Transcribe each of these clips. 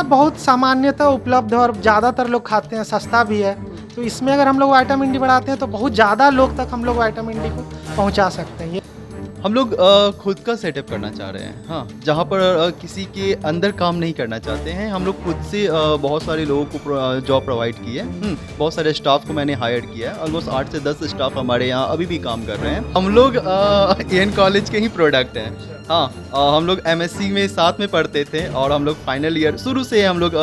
अंडा बहुत सामान्यतः उपलब्ध है और ज़्यादातर लोग खाते हैं, सस्ता भी है। तो इसमें अगर हम लोग विटामिन डी बढ़ाते हैं तो बहुत ज़्यादा लोग तक हम लोग विटामिन डी को पहुंचा सकते हैं। हम लोग खुद का सेटअप करना चाह रहे हैं, हाँ, जहाँ पर किसी के अंदर काम नहीं करना चाहते हैं। हम लोग खुद से बहुत सारे लोगों को जॉब प्रोवाइड की है। बहुत सारे स्टाफ को मैंने हायर किया है। ऑलमोस्ट 8 से 10 स्टाफ हमारे यहाँ अभी भी काम कर रहे हैं। हम लोग एन कॉलेज के ही प्रोडक्ट हैं। हाँ, हम लोग एमएससी में साथ में पढ़ते थे और हम लोग फाइनल ईयर शुरू से हम लोग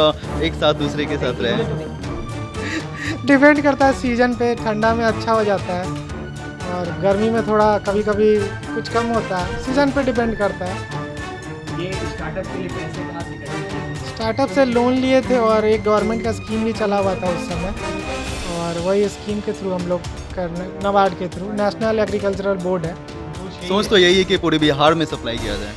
एक साथ दूसरे के साथ रहे। डिपेंड करता है सीजन पे, ठंडा में अच्छा हो जाता है और गर्मी में थोड़ा कभी कभी कुछ कम होता है, सीजन पे डिपेंड करता है। ये स्टार्टअप के लिए पैसे कहाँ से करेंगे? स्टार्टअप से लोन लिए थे और एक गवर्नमेंट का स्कीम भी चला हुआ था उस समय, और वही स्कीम के थ्रू हम लोग करने, नाबार्ड के थ्रू, नेशनल एग्रीकल्चरल बोर्ड है। सोच तो यही है कि पूरे बिहार में सप्लाई किया जाए।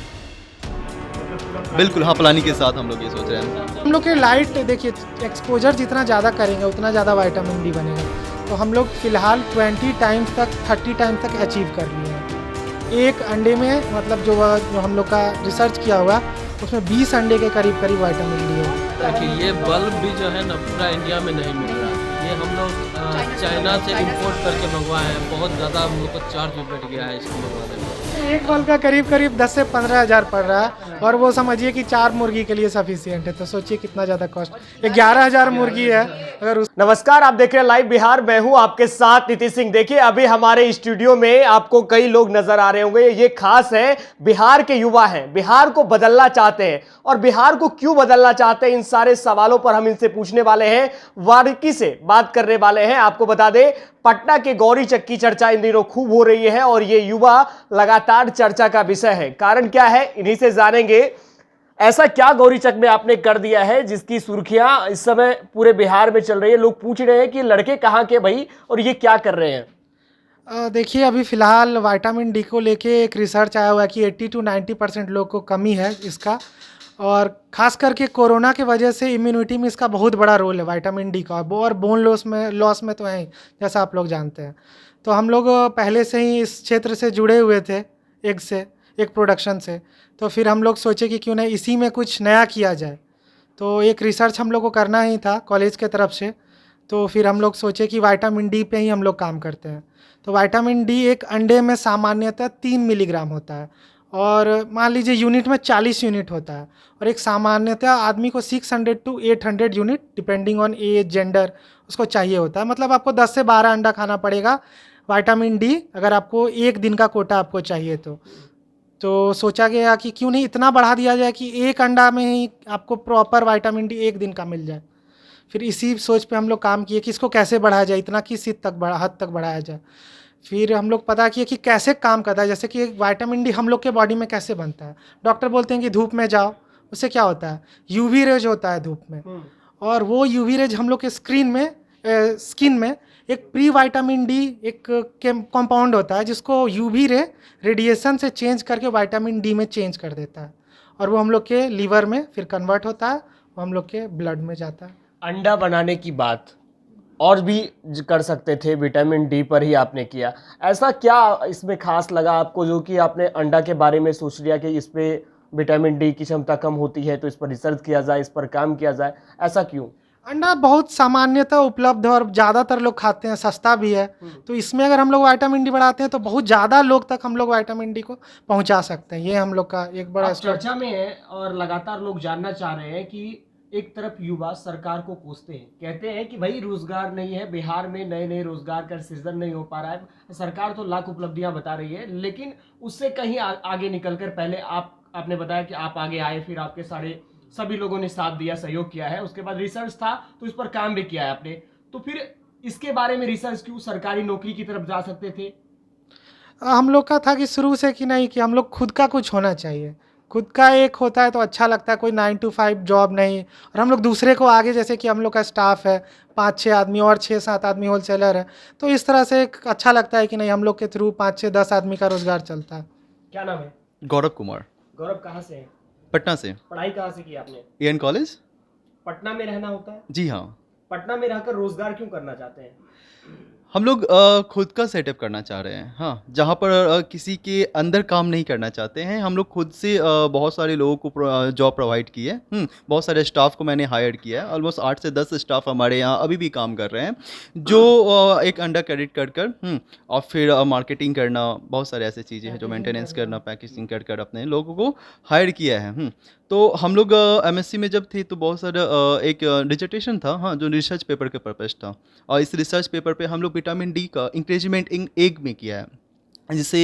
बिल्कुल, हाँ, प्लानिंग के साथ हम लोग ये सोच रहे हैं। हम लोग के लाइट देखिए, एक्सपोजर जितना ज़्यादा करेंगे उतना ज़्यादा विटामिन डी बनेगा। तो हम लोग फ़िलहाल 20 टाइम्स तक 30 टाइम्स तक अचीव कर लिए हैं। एक अंडे में मतलब जो हम लोग का रिसर्च किया हुआ उसमें 20 अंडे के करीब विटामिन डी है। देखिए, ये बल्ब भी जो है ना पूरा इंडिया में नहीं मिल रहा है। ये हम लोग चाइना से इंपोर्ट करके मंगवाए हैं। बहुत ज़्यादा हम लोग को चार्ज भी बढ़ गया है इसको मंगवाने में। एक बल्ब का करीब 10 से 15 हज़ार पड़ रहा है, और वो समझिए कि 4 मुर्गी के लिए सफिशियंट है। तो सोचिए कितना ज़्यादा कॉस्ट, 11,000 मुर्गी है अगर उस। नमस्कार, आप देख रहे हैं लाइव बिहार। मैं हूं आपके साथ नीतीश सिंह। देखिए, अभी हमारे स्टूडियो में आपको कई लोग नजर आ रहे होंगे। ये खास है, बिहार के युवा हैं, बिहार को बदलना चाहते हैं। और बिहार को क्यों बदलना चाहते हैं, इन सारे सवालों पर हम इनसे पूछने वाले हैं, बारीकी से बात करने वाले हैं। आपको बता दें, पटना के गौरी चक की चर्चा इन दिनों खूब हो रही है और ये युवा लगातार चर्चा का विषय है। कारण क्या है, इन्हीं से जानेंगे। ऐसा क्या गौरी चक में आपने कर दिया है जिसकी सुर्खियां इस समय पूरे बिहार में चल रही है? लोग पूछ रहे हैं कि लड़के कहाँ के भाई, और ये क्या कर रहे हैं? देखिए, अभी फ़िलहाल विटामिन डी को लेके एक रिसर्च आया हुआ है कि 80 to 90% लोग को कमी है इसका, और ख़ास करके कोरोना की वजह से इम्यूनिटी में इसका बहुत बड़ा रोल है विटामिन डी का। और बोन लॉस में तो है ही, जैसा आप लोग जानते हैं। तो हम लोग पहले से ही इस क्षेत्र से जुड़े हुए थे, एक प्रोडक्शन से। तो फिर हम लोग सोचे कि क्यों नहीं इसी में कुछ नया किया जाए। तो एक रिसर्च हम लोग को करना ही था कॉलेज के तरफ से। तो फिर हम लोग सोचे कि विटामिन डी पे ही हम लोग काम करते हैं। तो विटामिन डी एक अंडे में सामान्यतः 3 मिलीग्राम होता है, और मान लीजिए यूनिट में 40 यूनिट होता है। और एक सामान्यतः आदमी को 600 to 800 unit depending on age, gender, उसको चाहिए होता है। मतलब आपको 10 से 12 अंडा खाना पड़ेगा विटामिन डी, अगर आपको एक दिन का कोटा आपको चाहिए तो सोचा गया कि क्यों नहीं इतना बढ़ा दिया जाए कि एक अंडा में ही आपको प्रॉपर विटामिन डी एक दिन का मिल जाए। फिर इसी सोच पे हम लोग काम किए कि इसको कैसे बढ़ाया जाए, इतना किस हद तक बढ़ाया जाए। फिर हम लोग पता किए कि कैसे काम करता है। जैसे कि विटामिन डी हम लोग के बॉडी में कैसे बनता है। डॉक्टर बोलते हैं कि धूप में जाओ, उससे क्या होता है, यूवी रेज होता है धूप में, और वो यूवी रेज हम लोग के स्किन में एक प्री विटामिन डी एक कंपाउंड होता है जिसको यूवी रेडिएशन से चेंज करके विटामिन डी में चेंज कर देता है, और वो हम लोग के लीवर में फिर कन्वर्ट होता है, वो हम लोग के ब्लड में जाता है। अंडा बनाने की बात और भी कर सकते थे, विटामिन डी पर ही आपने किया। ऐसा क्या इसमें खास लगा आपको जो कि आपने अंडा के बारे में सोच लिया कि इस पे विटामिन डी की क्षमता कम होती है, तो इस पर रिसर्च किया जाए, इस पर काम किया जाए? ऐसा क्यों? अंडा बहुत सामान्यतः उपलब्ध है और ज़्यादातर लोग खाते हैं, सस्ता भी है। तो इसमें अगर हम लोग विटामिन डी बढ़ाते हैं तो बहुत ज़्यादा लोग तक हम लोग विटामिन डी को पहुंचा सकते हैं। ये हम लोग का एक बड़ा चर्चा में है और लगातार लोग जानना चाह रहे हैं कि एक तरफ युवा सरकार को कोसते हैं, कहते हैं कि भाई रोजगार नहीं है बिहार में, नए नए रोजगार का सृजन नहीं हो पा रहा है। सरकार तो लाख उपलब्धियां बता रही है, लेकिन उससे कहीं आगे निकलकर पहले आपने बताया कि आप आगे आए, फिर आपके सभी लोगों ने साथ दिया, सहयोग किया है। उसके बाद रिसर्च था तो इस पर काम भी किया है आपने। तो फिर इसके बारे में रिसर्च क्यों? सरकारी नौकरी की तरफ जा सकते थे। हम लोग का था कि शुरू से कि नहीं, कि हम लोग खुद का कुछ होना चाहिए। खुद का एक होता है तो अच्छा लगता है, कोई 9 to 5 जॉब नहीं। और हम लोग दूसरे को आगे, जैसे कि हम लोग का स्टाफ है 5-6 आदमी और 6-7 आदमी होलसेलर है, तो इस तरह से एक अच्छा लगता है कि नहीं हम लोग के थ्रू 5-6-10 आदमी का रोजगार चलता है। क्या नाम है? गौरव कुमार। गौरव, कहाँ से है? पटना से। पढ़ाई कहाँ से की आपने? N college. पटना में रहना होता है? जी हाँ। पटना में रहकर रोजगार क्यों करना चाहते हैं? हम लोग खुद का सेटअप करना चाह रहे हैं, हाँ, जहाँ पर किसी के अंदर काम नहीं करना चाहते हैं। हम लोग खुद से बहुत सारे लोगों को जॉब प्रोवाइड की है। बहुत सारे स्टाफ को मैंने हायर किया है। ऑलमोस्ट 8 से 10 स्टाफ हमारे यहाँ अभी भी काम कर रहे हैं, जो एक अंडर क्रेडिट कर और फिर मार्केटिंग करना, बहुत सारे ऐसे चीज़ें हैं जो मेंटेनेंस करना, पैकेजिंग कर अपने लोगों को हायर किया है। तो हम लोग एमएससी में जब थे तो बहुत सारा एक डिसर्टेशन था, हाँ, जो रिसर्च पेपर के पर्पस था, और इस रिसर्च पेपर पे हम लोग विटामिन डी का इंक्रीजमेंट इन एग में किया है, जिसे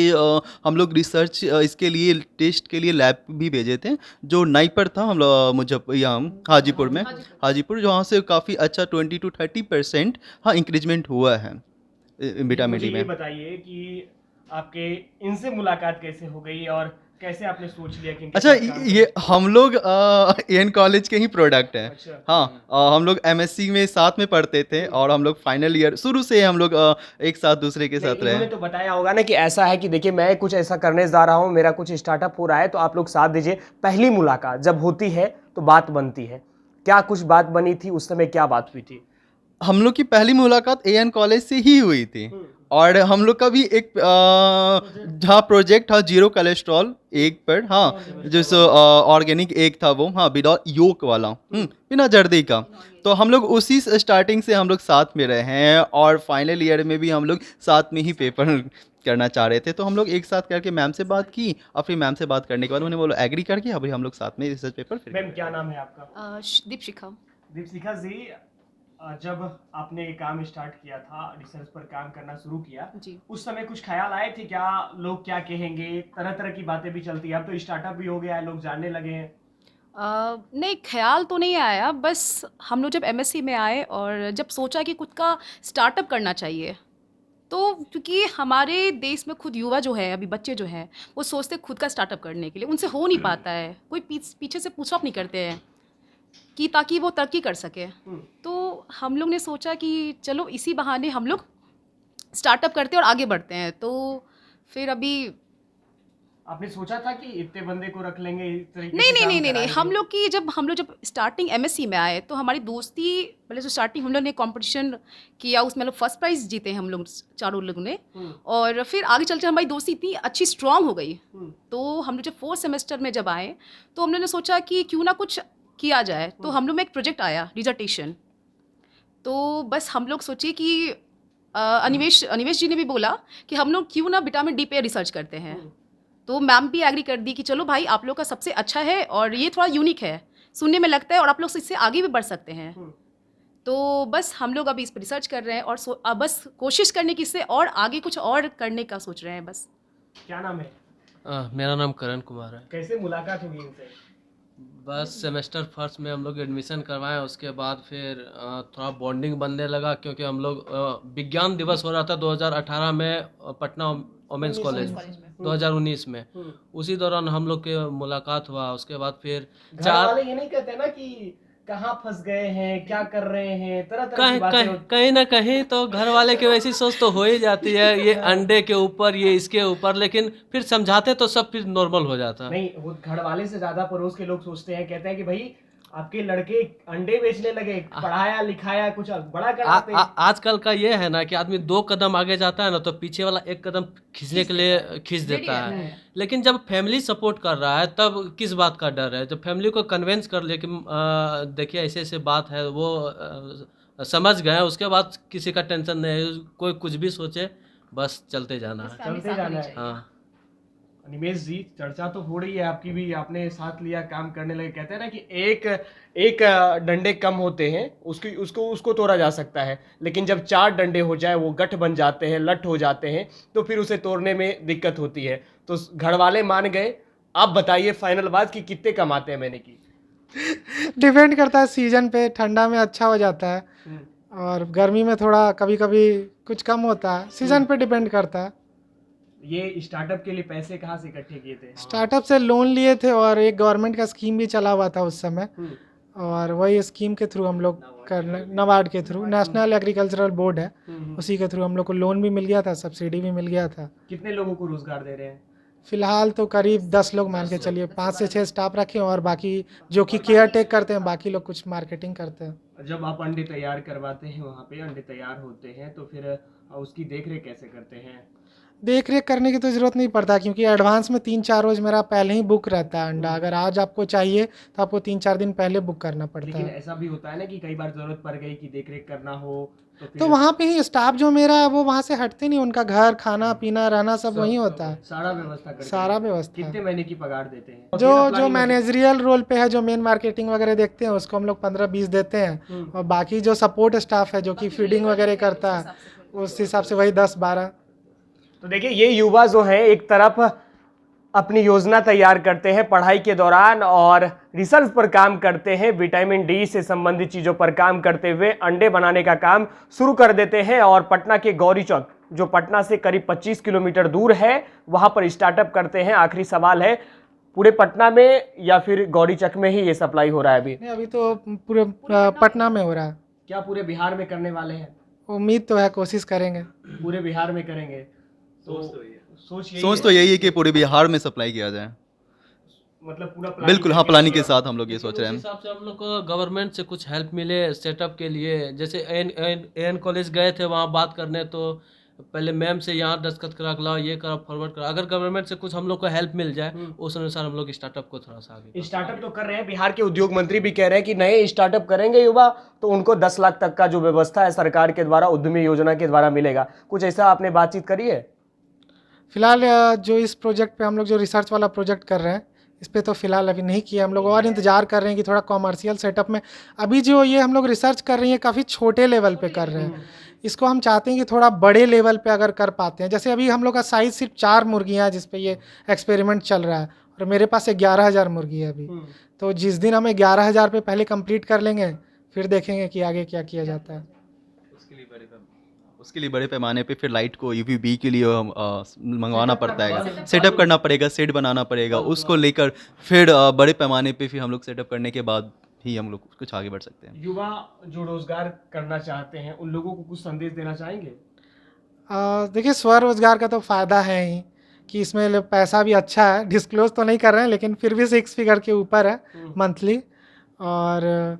हम लोग रिसर्च इसके लिए टेस्ट के लिए लैब भी भेजे थे, जो नाइपर था हम लोग यहाँ हाजीपुर में, हाजीपुर, जहाँ से काफ़ी अच्छा 20 to 30% हाँ इंक्रीजमेंट हुआ है विटामिन डी मुझे ये में। बताइए कि आपके इनसे मुलाकात कैसे हो गई और कैसे आपने सोच लिया कि इनके अच्छा, साथ काम ये हम लोग एन कॉलेज के ही प्रोडक्ट हैं। अच्छा। हाँ, हम लोग एमएससी में साथ में पढ़ते थे और हम लोग फाइनल ईयर शुरू से हम लोग एक साथ दूसरे के नहीं, साथ रहे। इन्होंने तो बताया होगा ना कि ऐसा है कि देखिए मैं कुछ ऐसा करने जा रहा हूँ, मेरा कुछ स्टार्टअप हो रहा है, तो आप लोग साथ दीजिए। पहली मुलाकात जब होती है तो बात बनती है, क्या कुछ बात बनी थी उस समय, क्या बात हुई थी? हम लोग की पहली मुलाकात एएन कॉलेज से ही हुई थी, और हम लोग का भी एक जहाँ प्रोजेक्ट था जीरो कोलेस्ट्रॉल एग पर, हाँ, जैसे ऑर्गेनिक एग था वो, हाँ, विदाउट योक वाला, बिना जर्दी का। तो हम लोग उसी स्टार्टिंग से हम लोग साथ में रहे हैं, और फाइनल ईयर में भी हम लोग साथ में ही पेपर करना चाह रहे थे। तो हम लोग एक साथ करके मैम से बात की, और फिर मैम से बात करने के बाद उन्हें बोलो एग्री करके अभी हम लोग साथ में रिसर्च पेपर फिर। मैम क्या नाम है आपका? दीपशिखा। दीपशिखा जी, जब आपने ये काम स्टार्ट किया था, रिसर्च पर काम करना शुरू किया जी। उस समय कुछ ख्याल आए थे क्या, लोग क्या कहेंगे? तरह तरह की बातें भी चलती है, अब तो स्टार्टअप भी हो गया है, लोग जानने लगे हैं। नहीं, ख्याल तो नहीं आया, बस हम लोग जब एमएससी में आए और जब सोचा कि खुद का स्टार्टअप करना चाहिए, तो क्योंकि हमारे देश में खुद युवा जो है, अभी बच्चे जो हैं, वो सोचते हैं खुद का स्टार्टअप करने के लिए, उनसे हो नहीं पाता है, कोई पीछे से पुशअप नहीं करते हैं कि ताकि वो तरक्की कर सके। तो हम लोग ने सोचा कि चलो इसी बहाने हम लोग स्टार्टअप करते हैं और आगे बढ़ते हैं। तो फिर अभी आपने सोचा था कि इतने बंदे को रख लेंगे, इस तरीके नहीं से नहीं काम नहीं नहीं नहीं, कराएंगे? हम लोग जब स्टार्टिंग एमएससी में आए तो हमारी दोस्ती, पहले जो स्टार्टिंग हम लोग ने कंपटीशन किया, उसमें लोग फर्स्ट प्राइज़ जीते हैं हम लोग चारों लोगों ने, और फिर आगे चलकर हमारी दोस्ती इतनी अच्छी स्ट्रांग हो गई। तो हम लोग जब 4th सेमेस्टर में जब आए तो हम लोग ने सोचा कि क्यों ना कुछ किया जाए, तो हम लोग में एक प्रोजेक्ट आया डिजर्टेशन। तो बस हम लोग सोचे कि अनिवेश जी ने भी बोला कि हम लोग क्यों ना विटामिन डी पे रिसर्च करते हैं। तो मैम भी एग्री कर दी कि चलो भाई, आप लोग का सबसे अच्छा है और ये थोड़ा यूनिक है, सुनने में लगता है, और आप लोग इससे आगे भी बढ़ सकते हैं। तो बस हम लोग अभी इस पर रिसर्च कर रहे हैं, और अब बस कोशिश करने की, इससे और आगे कुछ और करने का सोच रहे हैं बस। क्या नाम है? मेरा नाम करण कुमार है। कैसे मुलाकात हुई इनसे? बस सेमेस्टर फर्स्ट में हम लोग एडमिशन करवाएं, उसके बाद फिर थोड़ा बॉन्डिंग बनने लगा, क्योंकि हम लोग विज्ञान दिवस हो रहा था 2018 में पटना वोमेंस कॉलेज 2019 में, उसी दौरान हम लोग के मुलाकात हुआ। उसके बाद फिर घर वाले ये नहीं कहते ना कि कहाँ फंस गए हैं, क्या कर रहे हैं, तरह तरह की कहीं बातें कहीं कहीं ना कहीं तो घर वाले की वैसी सोच तो हो ही जाती है, ये अंडे के ऊपर, ये इसके ऊपर, लेकिन फिर समझाते तो सब फिर नॉर्मल हो जाता। नहीं, वो घर वाले से ज्यादा पड़ोस के लोग सोचते हैं, कहते हैं कि भाई आपके लड़के अंडे बेचने लगे, पढ़ाया लिखाया कुछ बड़ा कराते हैं। आजकल का ये है ना कि आदमी 2 कदम आगे जाता है ना, तो पीछे वाला 1 कदम खींचने के लिए खींच देता है। लेकिन जब फैमिली सपोर्ट कर रहा है तब किस बात का डर है? जब फैमिली को कन्विंस कर ले कि देखिए ऐसे ऐसे बात है, वो समझ गए, उसके बाद किसी का टेंशन नहीं है, कोई कुछ भी सोचे, बस चलते जाना है। चलते जाना है। हाँ, निमेश जी, चर्चा तो हो रही है आपकी भी, आपने साथ लिया, काम करने लगे। कहते हैं ना कि एक डंडे कम होते हैं, उसको तोड़ा जा सकता है, लेकिन जब 4 डंडे हो जाए, वो गठ बन जाते हैं, लठ हो जाते हैं, तो फिर उसे तोड़ने में दिक्कत होती है। तो घर वाले मान गए। आप बताइए फाइनल बात कि कितने कमाते हैं मैंने की? डिपेंड करता है सीजन पे, ठंडा में अच्छा हो जाता है और गर्मी में थोड़ा कभी कभी कुछ कम होता है, सीजन पे डिपेंड करता है। ये स्टार्टअप के लिए पैसे कहाँ से इकट्ठे किए थे? स्टार्टअप से लोन लिए थे, और एक गवर्नमेंट का स्कीम भी चला हुआ था उस समय, और वही स्कीम के थ्रू हम लोग नबार्ड के थ्रू, नेशनल एग्रीकल्चरल बोर्ड है, उसी के थ्रू हम लोग को लोन भी मिल गया था, सब्सिडी भी मिल गया था। कितने लोगों को रोजगार दे रहे हैं? फिलहाल तो करीब 10 लोग मान के चलिए, 5 से 6 स्टाफ रखे, और बाकी जो कि केयर टेक करते हैं, बाकी लोग कुछ मार्केटिंग करते हैं। जब आप अंडे तैयार करवाते हैं, वहाँ पे अंडे तैयार होते हैं, तो फिर और उसकी देख रेख कैसे करते हैं? देख रेख करने की तो ज़रूरत नहीं पड़ता, क्योंकि एडवांस में 3-4 रोज़ मेरा पहले ही बुक रहता है अंडा। अगर आज आपको चाहिए तो आपको 3-4 दिन पहले बुक करना पड़ता लेकिन है। ऐसा भी होता है ना कि कई बार जरूरत पड़ गई कि देख रेख करना हो तो तो फिर वहाँ पे ही स्टाफ जो मेरा है वो वहाँ से हटते नहीं, उनका घर, खाना पीना, रहना सब वहीं होता है। सारा व्यवस्था करते सारा हैं। व्यवस्था। कितने महीने की पगार देते हैं? जो मैनेजरियल रोल पे है, जो मेन मार्केटिंग वगैरह देखते हैं, उसको हम लोग 15-20 देते हैं। और बाकी जो सपोर्ट स्टाफ है जो कि फीडिंग वगैरह करता है, उस हिसाब से वही 10-12। तो देखिए ये युवा जो है एक तरफ अपनी योजना तैयार करते हैं पढ़ाई के दौरान और रिसर्च पर काम करते हैं, विटामिन डी से संबंधित चीज़ों पर काम करते हुए अंडे बनाने का काम शुरू कर देते हैं और पटना के गौरी चौक, जो पटना से करीब 25 किलोमीटर दूर है, वहां पर स्टार्टअप करते हैं। आखिरी सवाल है, पूरे पटना में या फिर गौरी चौक में ही ये सप्लाई हो रहा है अभी? नहीं, अभी तो पूरे पटना में हो रहा है। क्या पूरे बिहार में करने वाले हैं? उम्मीद तो है, कोशिश करेंगे। पूरे बिहार में करेंगे तो सोच तो यही है कि पूरे बिहार में सप्लाई किया जाए। मतलब पूरा बिल्कुल, हाँ, प्लानिंग के साथ हम लोग ये सोच रहे उस हैं। हिसाब से हम लोग को गवर्नमेंट से कुछ हेल्प मिले सेटअप के लिए। जैसे एन कॉलेज गए थे वहाँ बात करने, तो पहले मैम से यहाँ दस्तखत करा के लाओ, ये करा, फॉरवर्ड करा। अगर गवर्नमेंट से कुछ हम लोग को हेल्प मिल जाए उस अनुसार हम लोग स्टार्टअप को थोड़ा सा आगे स्टार्टअप तो कर रहे हैं। बिहार के उद्योग मंत्री भी कह रहे हैं कि नए स्टार्टअप करेंगे युवा तो उनको 10 लाख तक का जो व्यवस्था है सरकार के द्वारा उद्यमी योजना के द्वारा मिलेगा। कुछ ऐसा आपने बातचीत करी है? फिलहाल जो इस प्रोजेक्ट पे हम लोग जो रिसर्च वाला प्रोजेक्ट कर रहे हैं, इस पे तो फिलहाल अभी नहीं किया हम लोग, और इंतजार कर रहे हैं कि थोड़ा कॉमर्शियल सेटअप में। अभी जो ये हम लोग रिसर्च कर रहे हैं काफ़ी छोटे लेवल पे कर रहे हैं। इसको हम चाहते हैं कि थोड़ा बड़े लेवल पे अगर कर पाते हैं। जैसे अभी हम लोग का साइज़ सिर्फ 4 मुर्गियाँ हैं जिस पे ये एक्सपेरिमेंट चल रहा है, और मेरे पास 11,000 मुर्गी है अभी। तो जिस दिन हम 11,000 पे पहले कंप्लीट कर लेंगे, फिर देखेंगे कि आगे क्या किया जाता है। उसके लिए बड़े पैमाने पे फिर लाइट को यूवीबी के लिए मंगवाना पड़ता है, सेटअप करना पड़ेगा, सेट बनाना पड़ेगा। उसको लेकर फिर बड़े पैमाने पे फिर हम लोग सेटअप करने के बाद ही हम लोग कुछ आगे बढ़ सकते हैं। युवा जो रोजगार करना चाहते हैं उन लोगों को कुछ संदेश देना चाहेंगे? देखिए, स्वरोजगार का तो फ़ायदा है ही कि इसमें पैसा भी अच्छा है। डिस्क्लोज तो नहीं कर रहे हैं, लेकिन फिर भी 6 फिगर के ऊपर है मंथली। और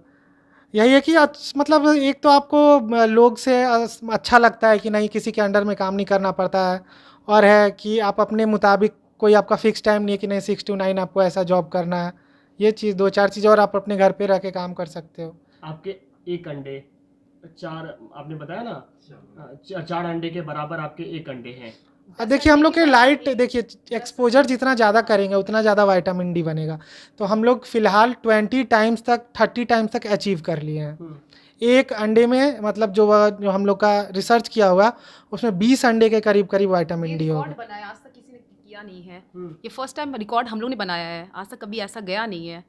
यही है कि मतलब एक तो आपको लोग से अच्छा लगता है कि नहीं, किसी के अंडर में काम नहीं करना पड़ता है, और है कि आप अपने मुताबिक, कोई आपका फिक्स टाइम नहीं है कि नहीं 6 to 9 आपको ऐसा जॉब करना है। ये चीज़ 2-4 चीज़ और आप अपने घर पे रह के काम कर सकते हो। आपके एक अंडे 4 आपने बताया ना, 4 अंडे के बराबर आपके एक अंडे हैं। देखिए, हम लोग के लाइट, देखिए एक्सपोजर जितना ज़्यादा करेंगे उतना ज़्यादा विटामिन डी बनेगा। तो हम लोग फ़िलहाल 20 टाइम्स तक, 30 टाइम्स तक अचीव कर लिए हैं। एक अंडे में, मतलब जो हम लोग का रिसर्च किया हुआ उसमें 20 अंडे के करीब विटामिन डी होगा। बनाया आज तक किसी ने किया नहीं है। ये फर्स्ट टाइम रिकॉर्ड हम लोग ने बनाया है, आज तक कभी ऐसा गया नहीं है।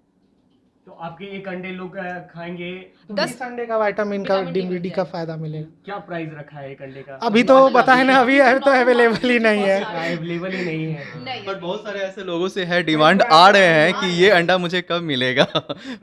तो आपके एक अंडे लोग खाएंगे तो 10 अंडे का विटामिन का डी का फ़ायदा मिलेगा। क्या प्राइस रखा है एक अंडे का? अभी तो पता है ना, अभी तो अवेलेबल ही नहीं है। अवेलेबल ही नहीं है। पर बहुत सारे ऐसे लोगों से है डिमांड आ रहे हैं कि ये अंडा मुझे कब मिलेगा।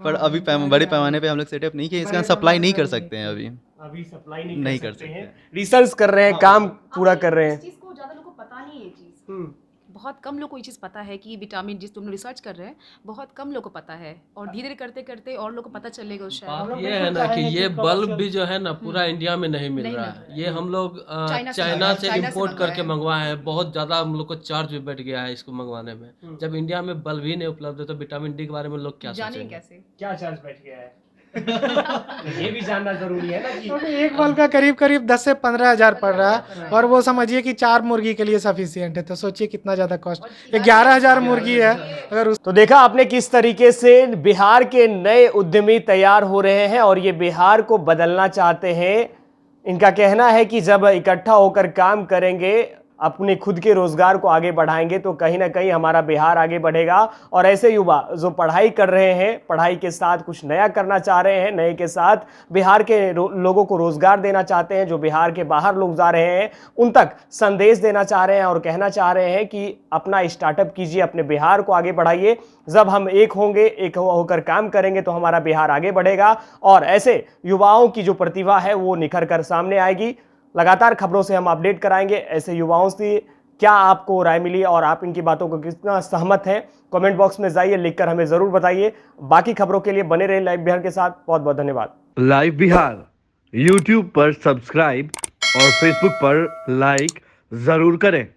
पर अभी बड़े पैमाने पे हम लोग सेटअप नहीं किए, इसका सप्लाई नहीं कर सकते हैं अभी सप्लाई नहीं कर सकते सकते हैं। रिसर्च कर रहे हैं, काम पूरा कर रहे हैं। इस चीज़ को ज़्यादा लोगों को पता नहीं है। ये चीज़ बहुत कम लोग को ये चीज़ पता है कि विटामिन जिस तुम रिसर्च कर रहे हैं, बहुत कम लोग को पता है, और धीरे धीरे करते करते और लोग को पता चलेगा। उस बात ये है ना कि ये बल्ब भी जो है ना पूरा इंडिया में नहीं मिल रहा है। ये हम लोग चाइना से इंपोर्ट करके मंगवाए हैं। बहुत ज़्यादा हम लोग को चार्ज भी बैठ गया है इसको मंगवाने में। जब इंडिया में बल्ब ही नहीं उपलब्ध है तो विटामिन डी के बारे में लोग क्या सोचेंगे? कैसे क्या चार्ज बैठ गया है? ये भी जानना जरूरी है ना कि एक बल्ब का करीब 10 से 15 हज़ार पड़ रहा है, और वो समझिए कि 4 मुर्गी के लिए सफिशियंट है। तो सोचिए कितना ज़्यादा कॉस्ट। 11,000 मुर्गी है अगर तो देखा आपने किस तरीके से बिहार के नए उद्यमी तैयार हो रहे हैं और ये बिहार को बदलना चाहते हैं। इनका कहना है कि जब इकट्ठा होकर काम करेंगे, अपने खुद के रोजगार को आगे बढ़ाएंगे तो कहीं ना कहीं हमारा बिहार आगे बढ़ेगा। और ऐसे युवा जो पढ़ाई कर रहे हैं, पढ़ाई के साथ कुछ नया करना चाह रहे हैं, नए के साथ बिहार के लोगों को रोजगार देना चाहते हैं, जो बिहार के बाहर लोग जा रहे हैं उन तक संदेश देना चाह रहे हैं और कहना चाह रहे हैं कि अपना स्टार्टअप कीजिए, अपने बिहार को आगे बढ़ाइए। जब हम एक होंगे, एक होकर काम करेंगे तो हमारा बिहार आगे बढ़ेगा और ऐसे युवाओं की जो प्रतिभा है वो निखर कर सामने आएगी। लगातार खबरों से हम अपडेट कराएंगे। ऐसे युवाओं से क्या आपको राय मिली और आप इनकी बातों को कितना सहमत हैं, कमेंट बॉक्स में जाइए, लिखकर हमें जरूर बताइए। बाकी खबरों के लिए बने रहे लाइव बिहार के साथ। बहुत बहुत धन्यवाद। लाइव बिहार YouTube पर सब्सक्राइब और फेसबुक पर लाइक जरूर करें।